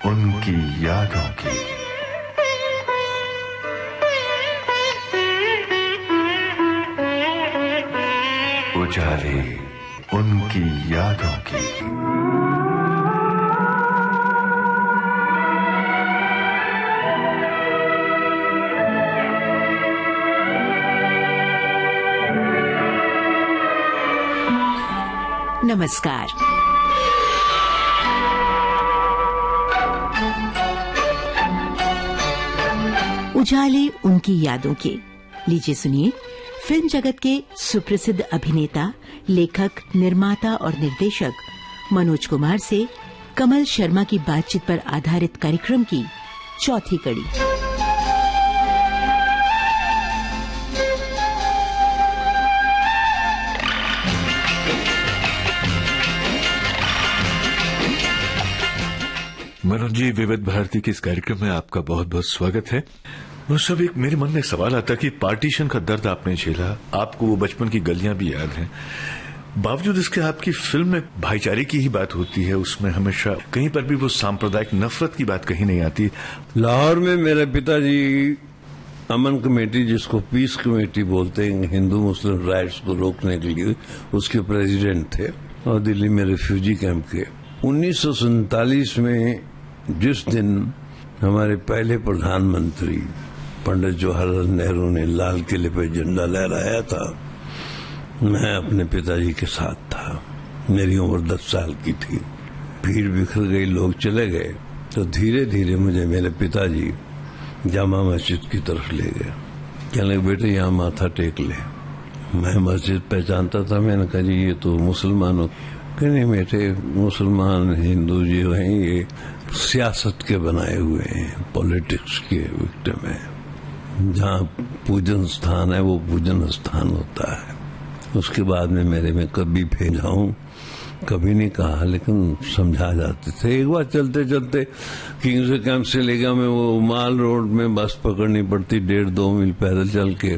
उनकी यादों की। उजाले उनकी यादों की। नमस्कार। उजाले उनकी यादों के। लीजिए सुनिए फिल्म जगत के सुप्रसिद्ध अभिनेता, लेखक, निर्माता और निर्देशक मनोज कुमार से कमल शर्मा की बातचीत पर आधारित कार्यक्रम की चौथी कड़ी। मनोज जी, विविध भारती के इस कार्यक्रम में आपका बहुत बहुत स्वागत है। वो सब एक मेरे मन में सवाल आता कि पार्टीशन का दर्द आपने झेला, आपको वो बचपन की गलियां भी याद हैं, बावजूद इसके आपकी फिल्म में भाईचारे की ही बात होती है, उसमें हमेशा कहीं पर भी वो सांप्रदायिक नफरत की बात कहीं नहीं आती। लाहौर में मेरे पिताजी अमन कमेटी, जिसको पीस कमेटी बोलते हैं, हिंदू मुस्लिम राइट्स को रोकने के लिए, उसके प्रेसिडेंट थे और दिल्ली में रिफ्यूजी कैंप के। 1947 में जिस दिन हमारे पहले प्रधानमंत्री पंडित जवाहरलाल नेहरू ने लाल किले पर झंडा लहराया था, मैं अपने पिताजी के साथ था। मेरी उम्र 10 साल की थी। भीड़ बिखर गई, लोग चले गए, तो धीरे धीरे मुझे मेरे पिताजी जामा मस्जिद की तरफ ले गए। कहने लगे, बेटे यहाँ माथा टेक ले। मैं मस्जिद पहचानता था। मैंने कहा, जी ये तो मुसलमानों। नहीं बेटे, मुसलमान हिंदू जो हैं ये सियासत के बनाए हुए हैं, पॉलिटिक्स के विक्टिम है। जहाँ पूजन स्थान है वो पूजन स्थान होता है। उसके बाद में मेरे में कभी भेजाऊं, कभी नहीं कहा, लेकिन समझा जाते थे। एक बार चलते चलते किंग्स कैंप से ले गया मैं, वो माल रोड में बस पकड़नी पड़ती 1.5-2 मील पैदल चल के।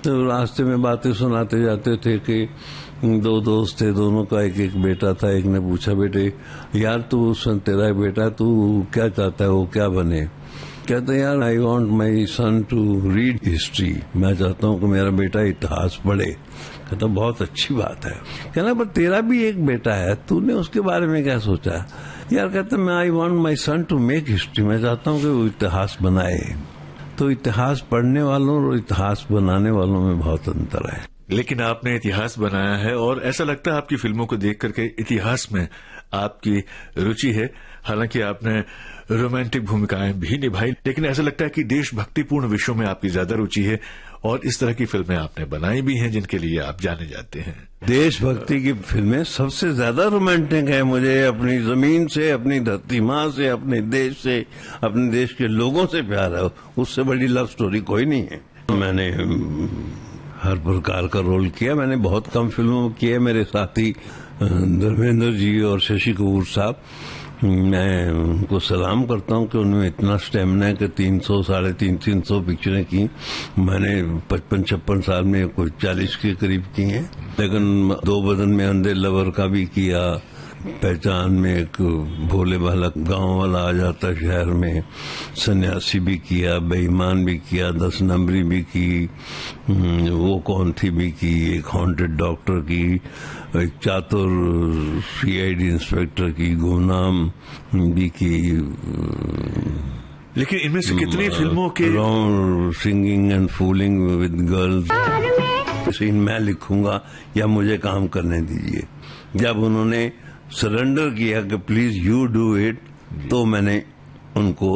तो रास्ते में बातें सुनाते जाते थे कि 2 दोस्त थे, दोनों का एक बेटा था। एक ने पूछा, बेटे यार तू तेरा बेटा, तू क्या चाहता है, वो क्या बने? कहते यार, I want my son to read history. मैं चाहता हूँ कि मेरा बेटा इतिहास पढ़े। कहता बहुत अच्छी बात है। कहना पर तेरा भी एक बेटा है, तूने उसके बारे में क्या सोचा? यार कहता मैं I want my son to make history. मैं चाहता हूँ कि वो इतिहास बनाए। तो इतिहास पढ़ने वालों और इतिहास बनाने वालों में बहुत अंतर है। लेकिन आपने इतिहास बनाया है और ऐसा लगता है आपकी फिल्मों को देख करके इतिहास में आपकी रुचि है। हालांकि आपने रोमांटिक भूमिकाएं भी निभाई, लेकिन ऐसा लगता है कि देशभक्तिपूर्ण विषयों में आपकी ज्यादा रुचि है और इस तरह की फिल्में आपने बनाई भी हैं जिनके लिए आप जाने जाते हैं। देशभक्ति की फिल्में सबसे ज्यादा रोमांटिक है। मुझे अपनी जमीन से, अपनी धरती माँ से, अपने देश से, अपने देश के लोगों से प्यार है। उससे बड़ी लव स्टोरी कोई नहीं है। मैंने हर प्रकार का रोल किया। मैंने बहुत कम फिल्मों में किए। मेरे साथी धर्मेंद्र जी और शशि कपूर साहब, मैं उनको सलाम करता हूं कि उनमें इतना स्टेमिना है कि 300-350 पिक्चरें की। मैंने 55-56 साल में कोई 40 के करीब की हैं। लेकिन 2 बदन में अंधे लवर का भी किया, पहचान में एक भोले भाला गांव वाला आ जाता शहर में, सन्यासी भी किया, बेईमान भी किया, 10 नंबरी भी की, वो कौन थी भी की, एक हॉन्टेड डॉक्टर की, एक चातुर CID इंस्पेक्टर की, गुमनाम भी की। लेकिन इनमें से कितनी फिल्मों के singing and fooling with girls scene मैं लिखूंगा या मुझे काम करने दीजिए। जब उन्होंने सरेंडर किया कि प्लीज यू डू इट, तो मैंने उनको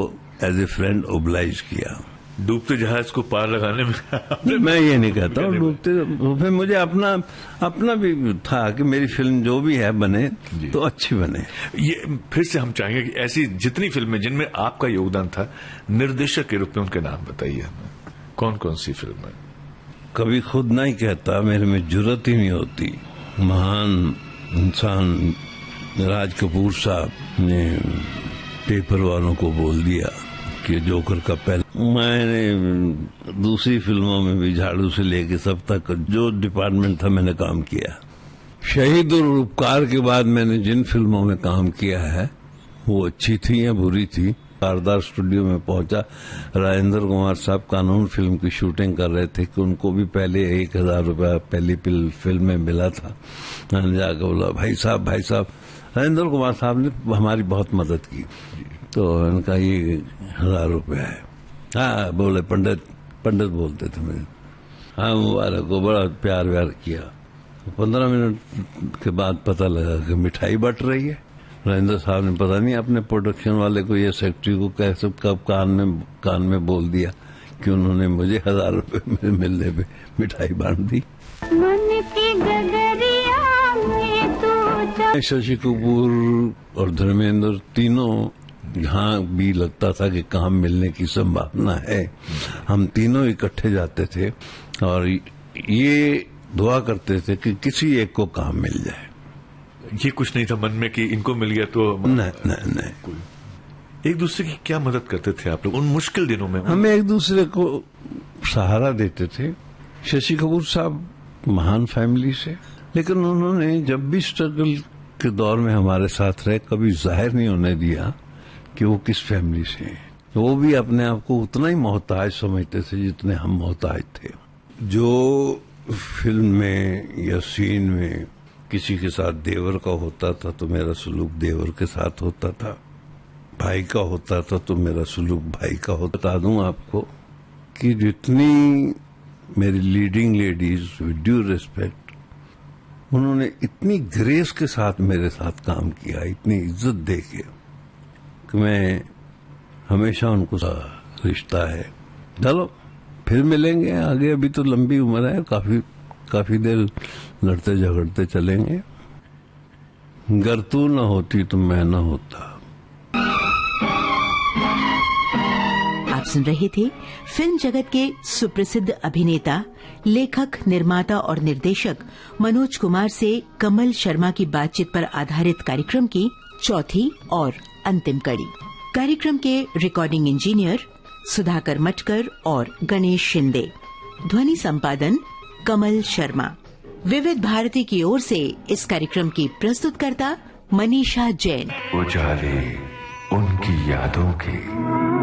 एज ए फ्रेंड ओब्लाइज किया। डूबते जहाज को पार लगाने में मैं ये नहीं कहता हूँ डूबते, फिर मुझे अपना भी था कि मेरी फिल्म जो भी है बने तो अच्छी बने। ये फिर से हम चाहेंगे कि ऐसी जितनी फिल्में जिनमें आपका योगदान था निर्देशक के रूप में, उनके नाम बताइए हमें। कौन कौन सी फिल्में? कभी खुद नहीं कहता, मेरे में जुर्रत ही नहीं होती। महान इंसान राज कपूर साहब ने पेपर वालों को बोल दिया कि जोकर का पहले। मैंने दूसरी फिल्मों में भी झाड़ू से लेके सब तक जो डिपार्टमेंट था मैंने काम किया। शहीद और उपकार के बाद मैंने जिन फिल्मों में काम किया है वो अच्छी थी या बुरी थी। कारदार स्टूडियो में पहुंचा, राजेंद्र कुमार साहब कानून फिल्म की शूटिंग कर रहे थे कि उनको भी पहले 1000 रुपया पहली फिल्म में मिला था। मैंने जाकर बोला भाई साहब राजेंद्र कुमार साहब ने हमारी बहुत मदद की, तो उनका ये 1000 रुपया है। हाँ बोले, पंडित बोलते थे मुझे। हाँ मुबारक को बड़ा प्यार व्यार किया। 15 मिनट के बाद पता लगा कि मिठाई बट रही है। राजेंद्र साहब ने पता नहीं अपने प्रोडक्शन वाले को या सेक्रेटरी को कैसे कब कान में बोल दिया कि उन्होंने मुझे 1000 रुपये मिलने पे मिठाई बांट दी। मन की गगरिया में तू शशि कपूर और धर्मेंद्र तीनों जहाँ भी लगता था कि काम मिलने की संभावना है, हम तीनों इकट्ठे जाते थे और ये दुआ करते थे कि किसी एक को काम मिल जाए। ये कुछ नहीं था मन में कि इनको मिल गया तो नहीं। एक दूसरे की क्या मदद करते थे आप लोग उन मुश्किल दिनों में? हमें एक दूसरे को सहारा देते थे। शशि कपूर साहब महान फैमिली से, लेकिन उन्होंने जब भी स्ट्रगल के दौर में हमारे साथ रहे, कभी जाहिर नहीं होने दिया कि वो किस फैमिली से हैं। वो भी अपने आप को उतना ही मोहताज समझते थे जितने हम मोहताज थे। जो फिल्म में या सीन में किसी के साथ देवर का होता था तो मेरा सलूक देवर के साथ होता था, भाई का होता था तो मेरा सलूक भाई का होता। बता दूं आपको कि जितनी मेरी leading ladies, with due respect, उन्होंने इतनी ग्रेस के साथ मेरे साथ काम किया, इतनी इज्जत दे के, कि मैं हमेशा उनको रिश्ता है। चलो फिर मिलेंगे आगे, अभी तो लंबी उम्र है, काफी देर लड़ते झगड़ते चलेंगे। गर तू न होती तो मैं न होता। आप सुन रहे थे फिल्म जगत के सुप्रसिद्ध अभिनेता, लेखक, निर्माता और निर्देशक मनोज कुमार से कमल शर्मा की बातचीत पर आधारित कार्यक्रम की चौथी और अंतिम कड़ी। कार्यक्रम के रिकॉर्डिंग इंजीनियर सुधाकर मटकर और गणेश शिंदे, ध्वनि संपादन कमल शर्मा। विविध भारती की ओर से इस कार्यक्रम की प्रस्तुतकर्ता मनीषा जैन। उजाले उनकी यादों के।